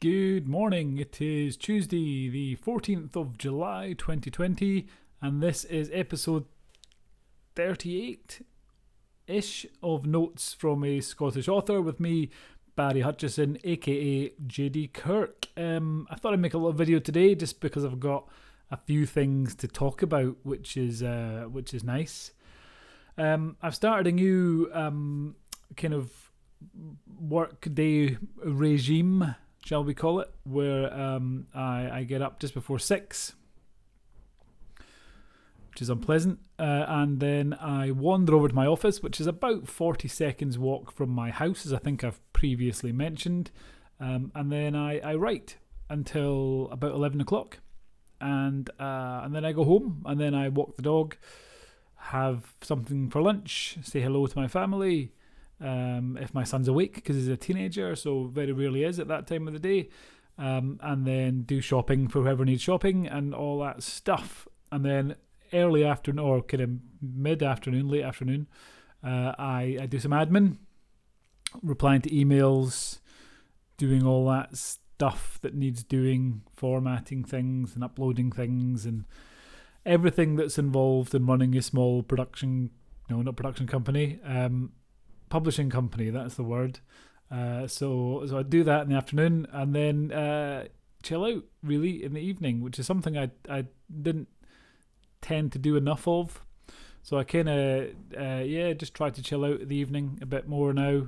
Good morning. It is Tuesday, the 14th of July 2020, and this is episode 38-ish of Notes from a Scottish Author with me, Barry Hutchison, aka JD Kirk. I thought I'd make a little video today just because I've got a few things to talk about, which is nice. I've started a new kind of work day regime, shall we call it, where I get up just before 6, which is unpleasant, and then I wander over to my office, which is about 40 seconds walk from my house, as I think I've previously mentioned, and then I write until about 11 o'clock, and then I go home, and then I walk the dog, have something for lunch, say hello to my family, if my son's awake, because he's a teenager, so very rarely is at that time of the day, and then do shopping for whoever needs shopping and all that stuff. And then early afternoon, or kind of mid-afternoon, late afternoon, I do some admin, replying to emails, doing all that stuff that needs doing, formatting things and uploading things and everything that's involved in running a small publishing company, that's the word. So I do that in the afternoon, and then chill out really in the evening, which is something I didn't tend to do enough of. So I kind of just try to chill out in the evening a bit more now.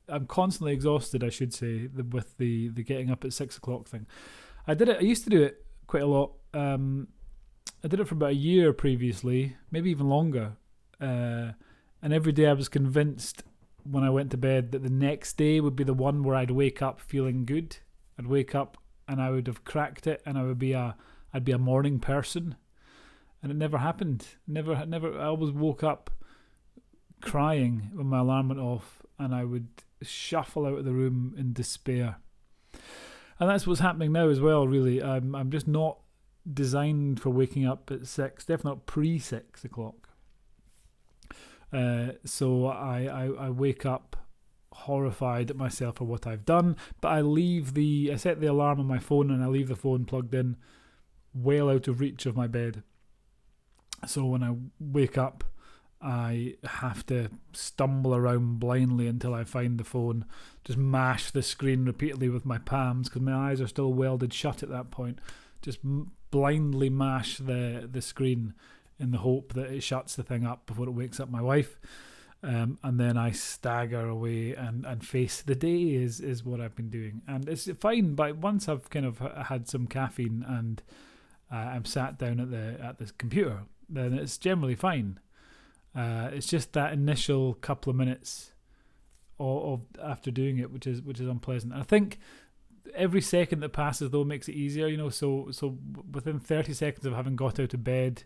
I'm constantly exhausted, I should say, with the getting up at 6 o'clock thing. I used to do it quite a lot. I did it for about a year previously, maybe even longer. And every day I was convinced when I went to bed that the next day would be the one where I'd wake up feeling good. I'd wake up and I would have cracked it, and I'd be a morning person. And it never happened. Never. I always woke up crying when my alarm went off, and I would shuffle out of the room in despair. And that's what's happening now as well, really. I'm just not designed for waking up at 6, definitely not pre-6 o'clock. So I wake up horrified at myself for what I've done, but I set the alarm on my phone, and I leave the phone plugged in well out of reach of my bed. So when I wake up, I have to stumble around blindly until I find the phone, just mash the screen repeatedly with my palms, because my eyes are still welded shut at that point. Just blindly mash the screen in the hope that it shuts the thing up before it wakes up my wife. And then I stagger away and face the day is what I've been doing. And it's fine, but once I've kind of had some caffeine and I'm sat down at the computer, then it's generally fine. It's just that initial couple of minutes of after doing it, which is unpleasant. And I think every second that passes though makes it easier, so within 30 seconds of having got out of bed,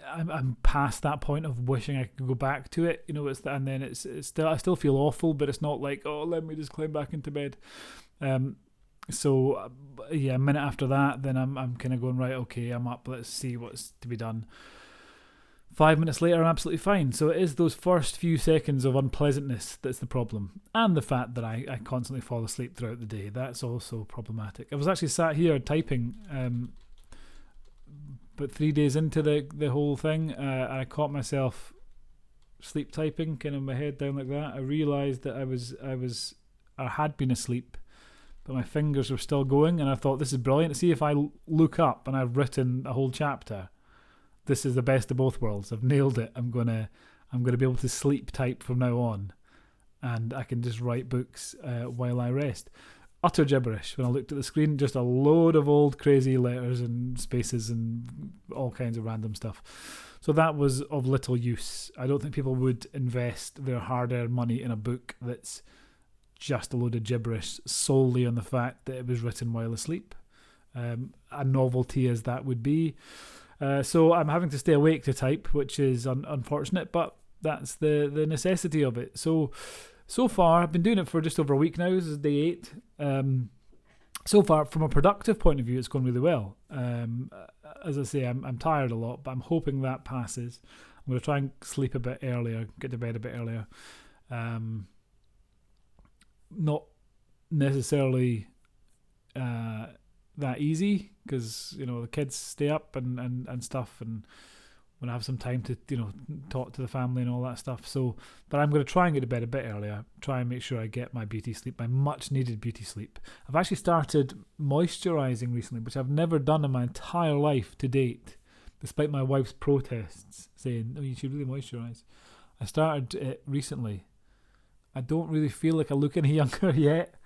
I'm past that point of wishing I could go back to it, it's still, I still feel awful, but it's not like, oh, let me just climb back into bed. A minute after that, then I'm kind of going, right, okay, I'm up, let's see what's to be done. 5 minutes later, I'm absolutely fine. So it is those first few seconds of unpleasantness that's the problem, and the fact that I constantly fall asleep throughout the day, that's also problematic. I was actually sat here typing, but 3 days into the whole thing, I caught myself sleep typing, kind of my head down like that. I realised that I had been asleep, but my fingers were still going, and I thought, this is brilliant. See, if I look up and I've written a whole chapter, this is the best of both worlds. I've nailed it. I'm gonna be able to sleep type from now on, and I can just write books while I rest. Utter gibberish when I looked at the screen, just a load of old crazy letters and spaces and all kinds of random stuff. So that was of little use. I don't think people would invest their hard-earned money in a book that's just a load of gibberish solely on the fact that it was written while asleep. A novelty as that would be. So I'm having to stay awake to type, which is unfortunate, but that's the necessity of it. So far, I've been doing it for just over a week now. This is day 8. So far, from a productive point of view, it's going really well. As I say, I'm tired a lot, but I'm hoping that passes. I'm going to try and sleep a bit earlier, get to bed a bit earlier. not necessarily that easy, because the kids stay up and stuff, and when I have some time to talk to the family and all that stuff. So, but I'm going to try and get to bed a bit earlier, try and make sure I get my beauty sleep, my much needed beauty sleep. I've actually started moisturising recently, which I've never done in my entire life to date, despite my wife's protests saying, you should really moisturise. I started it recently. I don't really feel like I look any younger yet,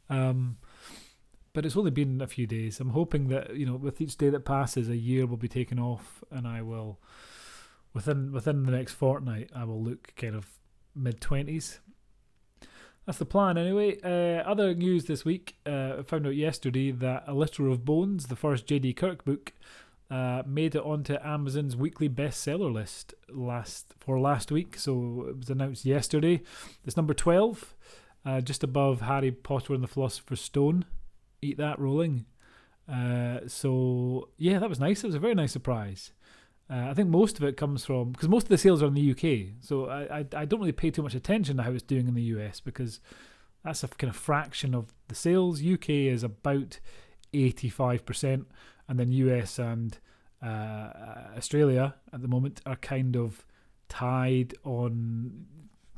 but it's only been a few days. I'm hoping that with each day that passes, a year will be taken off, and I will, within the next fortnight, I will look kind of mid-20s. That's the plan anyway. Other news this week, I found out yesterday that A Litter of Bones, the first JD Kirk book, made it onto Amazon's weekly bestseller list last week. So it was announced yesterday. It's number 12, just above Harry Potter and the Philosopher's Stone. Eat that, rolling. So yeah, that was nice. It was a very nice surprise. I think most of it comes from, because most of the sales are in the UK, so I don't really pay too much attention to how it's doing in the US, because that's a kind of fraction of the sales. UK is about 85%, and then US and Australia at the moment are kind of tied on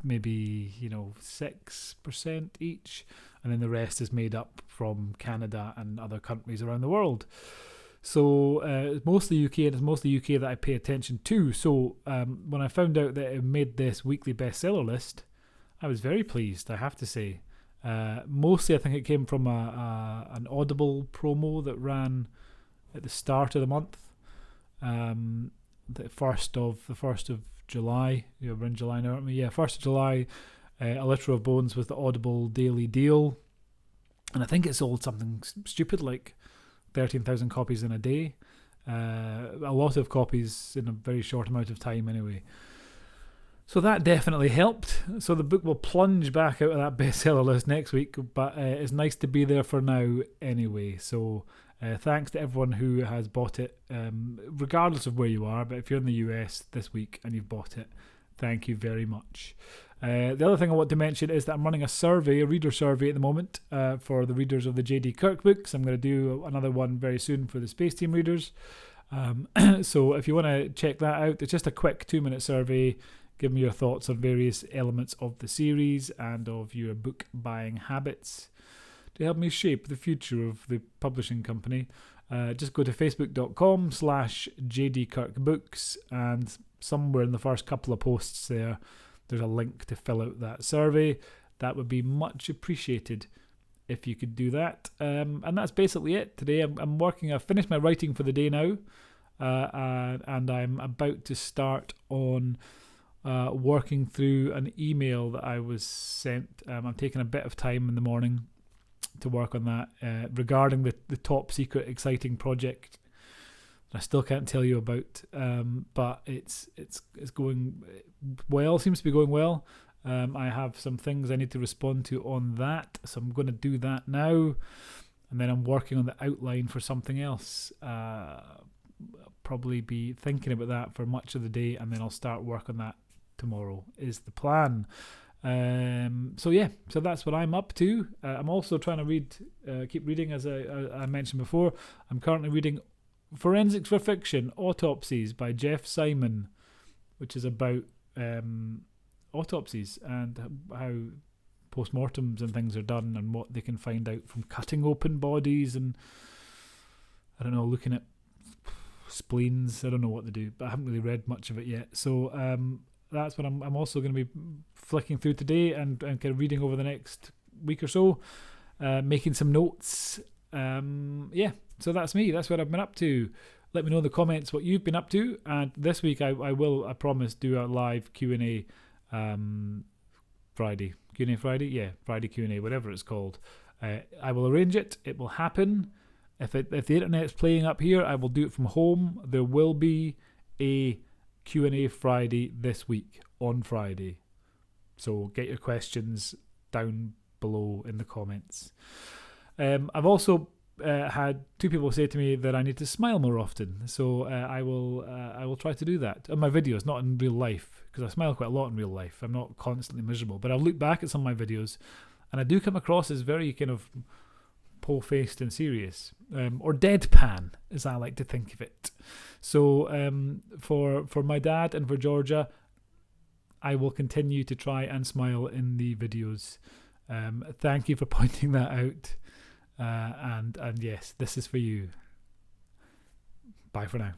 maybe 6% each, and then the rest is made up from Canada and other countries around the world. So it's mostly UK, and it's mostly UK that I pay attention to. So when I found out that it made this weekly bestseller list, I was very pleased, I have to say. Mostly I think it came from an Audible promo that ran at the start of the month, the 1st of July. We're in July now, aren't we? Yeah, 1st of July, A Litter of Bones was the Audible daily deal, and I think it sold something stupid like 13,000 copies in a day. A lot of copies in a very short amount of time anyway. So that definitely helped. So the book will plunge back out of that bestseller list next week, but it's nice to be there for now anyway. So thanks to everyone who has bought it, regardless of where you are. But if you're in the US this week and you've bought it, thank you very much. The other thing I want to mention is that I'm running a reader survey at the moment for the readers of the JD Kirk books. I'm going to do another one very soon for the Space Team readers. So if you want to check that out, it's just a quick 2-minute survey. Give me your thoughts on various elements of the series and of your book buying habits to help me shape the future of the publishing company. Just go to facebook.com/JDKirkBooks, and somewhere in the first couple of posts there's a link to fill out that survey. That would be much appreciated if you could do that. And that's basically it today. I've finished my writing for the day now, and I'm about to start on working through an email that I was sent. I'm taking a bit of time in the morning to work on that regarding the top secret exciting project I still can't tell you about, but it's going well. Seems to be going well. I have some things I need to respond to on that, so I'm going to do that now, and then I'm working on the outline for something else. I'll probably be thinking about that for much of the day, and then I'll start work on that tomorrow is the plan. So that's what I'm up to. I'm also trying to keep reading, as I mentioned before. I'm currently reading Forensics for Fiction, Autopsies by Jeff Simon, which is about autopsies and how postmortems and things are done and what they can find out from cutting open bodies and, I don't know, looking at spleens. I don't know what they do, but I haven't really read much of it yet. So that's what I'm also going to be flicking through today and kind of reading over the next week or so, making some notes. So that's me. That's what I've been up to. Let me know in the comments what you've been up to. And this week I promise, do a live Q&A Friday. Q&A Friday? Yeah, Friday Q&A, whatever it's called. I will arrange it. It will happen. If the internet's playing up here, I will do it from home. There will be a Q&A Friday this week on Friday. So get your questions down below in the comments. I've also had 2 people say to me that I need to smile more often, so I will try to do that on my videos, not in real life, because I smile quite a lot in real life. I'm not constantly miserable, but I've looked back at some of my videos and I do come across as very kind of pole-faced and serious, or deadpan, as I like to think of it. So for my dad and for Georgia, I will continue to try and smile in the videos. Thank you for pointing that out. And yes, this is for you. Bye for now.